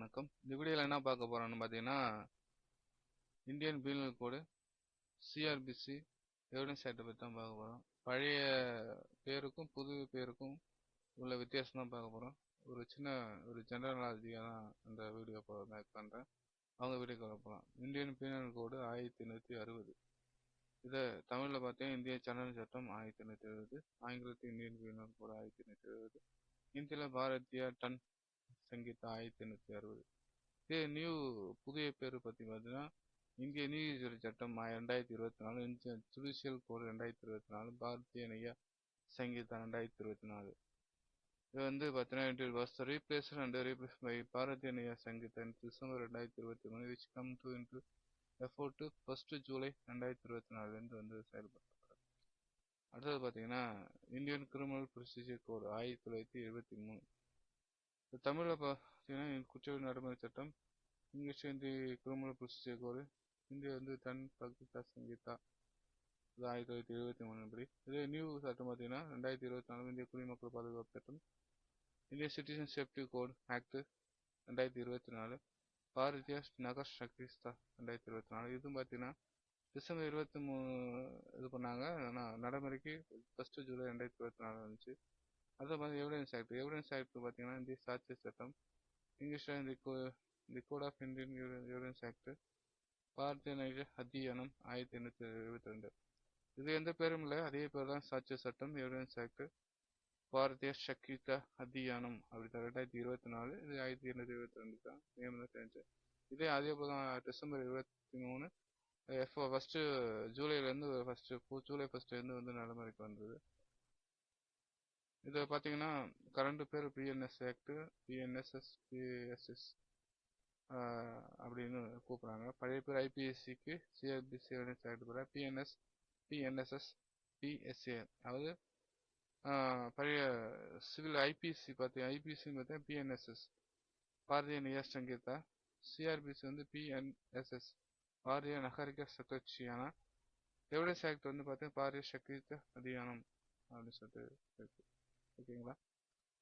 வணக்கம். இந்த வீடியோவில் என்ன பார்க்க போறோம்னு பார்த்தீங்கன்னா, Indian penal code CRPC evidence ஆக்டை பற்றி தான் பார்க்க போகிறோம். பழைய பேருக்கும் புது பேருக்கும் உள்ள வித்தியாசம் தான் பார்க்க போகிறோம். ஒரு ஜெனரல் நாலேஜியாக தான் அந்த வீடியோ மேக் பண்ணுறேன். அவங்க வீடியோக்குள்ள போகலாம். இந்தியன் பீனல் கோடு 1860. இதை தமிழில் பார்த்தீங்கன்னா இந்திய தண்டனை சட்டம் 1870, ஆங்கிலத்தில் இந்தியன் பீனல் கோடு 1870, ஹிந்தியில் பாரதிய டன் சங்கீதா 1860. புதிய பேர் பற்றி பார்த்தீங்கன்னா இந்திய நீதித்துறை சட்டம் 2024, இந்தியன் ஜுடிஷியல் கோடு 2024, பாரதிய நியா சங்கீதா 2024. இது வந்து பார்த்தீங்கன்னா it was replaced and replaced by Bharatiya நியா Sangeetha in December 2023, which come to into effect 1st July 2024 வந்து செயல்படுத்தப்படும். அடுத்தது பார்த்தீங்கன்னா இந்தியன் கிரிமினல் ப்ரொசீஜர் கோடு 1973. தமிழில் பார்த்தீங்கன்னா குற்றவியல் நடைமுறை சட்டம், இங்கிலீஷ் ஹிந்தி கிரிமினல் ப்ரொசீஜர் கோடு, இந்திய வந்து தன் பக்தா சங்கீதா 1973 படி. இதே நியூ சட்டம் பார்த்தீங்கன்னா 2024 இந்திய குடிமக்கள் பாதுகாப்பு சட்டம், இந்திய citizen safety code act 2024, Bharatiya நகர் சக்திஸ்தா 2024. இதுவும் பார்த்தீங்கன்னா டிசம்பர் 23 இது பண்ணாங்க. ஆனால் நடைமுறைக்கு 1st ஜூலை 2024 வந்துச்சு. அதை பார்த்து எவிடன்ஸ் ஆக்ட் பார்த்தீங்கன்னா இந்திய சாட்சிய சட்டம், இங்கிலீஷில் the code of Indian evidence act, Bharatiya நைஜ அத்தியானம் 1872. இது எந்த பேரும் இல்லை, அதே பேர் தான் சாட்சிய சட்டம் எவிடன்ஸ் ஆக்ட், பாரதிய சக்திதா அத்தியானம் அப்படிதான் 2024. இது 1872 தான் நியமனம் தெரிஞ்சு. இதே அதே போல் தான் டிசம்பர் 23 1st ஜூலைலேருந்து ஜூலை 1 வந்து நடைமுறைக்கு வந்தது. இதை பார்த்தீங்கன்னா கரண்ட் பேர் பிஎன்எஸ் ஆக்ட், பிஎன்எஸ்எஸ், பிஎஸ்எஸ் அப்படின்னு கூப்பிட்றாங்க. பழைய பேர் ஐபிஎஸ்சிக்கு சிஆர்பிசி எவிடன்ஸ் ஆக்ட் பேர் பிஎன்எஸ், பிஎன்எஸ்எஸ், பிஎஸ்ஏ. அதாவது பழைய சிவில் ஐபிஎஸ்சி பார்த்தீங்கன்னா பிஎன்எஸ்எஸ் பாரதிய நியா சங்கீதா, சிஆர்பிசி வந்து பிஎன்எஸ்எஸ் பாரதிய நகரிக சட்டச்சியான, எவிடன்ஸ் ஆக்ட் வந்து பார்த்தீங்கன்னா பாரதிய சக்தித்த அதிகானம் அப்படின்னு சொல்லிட்டு இருக்கு. ஓகேங்களா?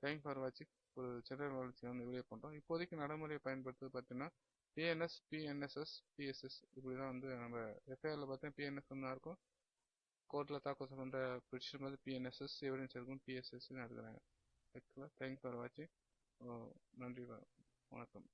தேங்க் ஃபார் வாட்சிங். ஒரு ஜெனரல் நாலேஜ் வந்து வீடியோ பண்ணுறோம். இப்போதைக்கு நடைமுறையை பயன்படுத்துறது பார்த்தீங்கன்னா பிஎன்எஸ், பிஎன்எஸ்எஸ், பிஎஸ்எஸ் இப்படி தான் வந்து நம்ம எஃப்ஐஆரில் பார்த்தீங்கன்னா பிஎன்எஸ் தான் இருக்கும். கோர்ட்டில் தாக்கல் பண்ணுற பிடிஷன் வந்து பிஎன்எஸ்எஸ், எவிடன்ஸ் இருக்கும் பிஎஸ்எஸ்ன்னு எடுக்கிறாங்க. ஓகேங்களா? தேங்க் ஃபார் வாட்சிங். நன்றி, வணக்கம்.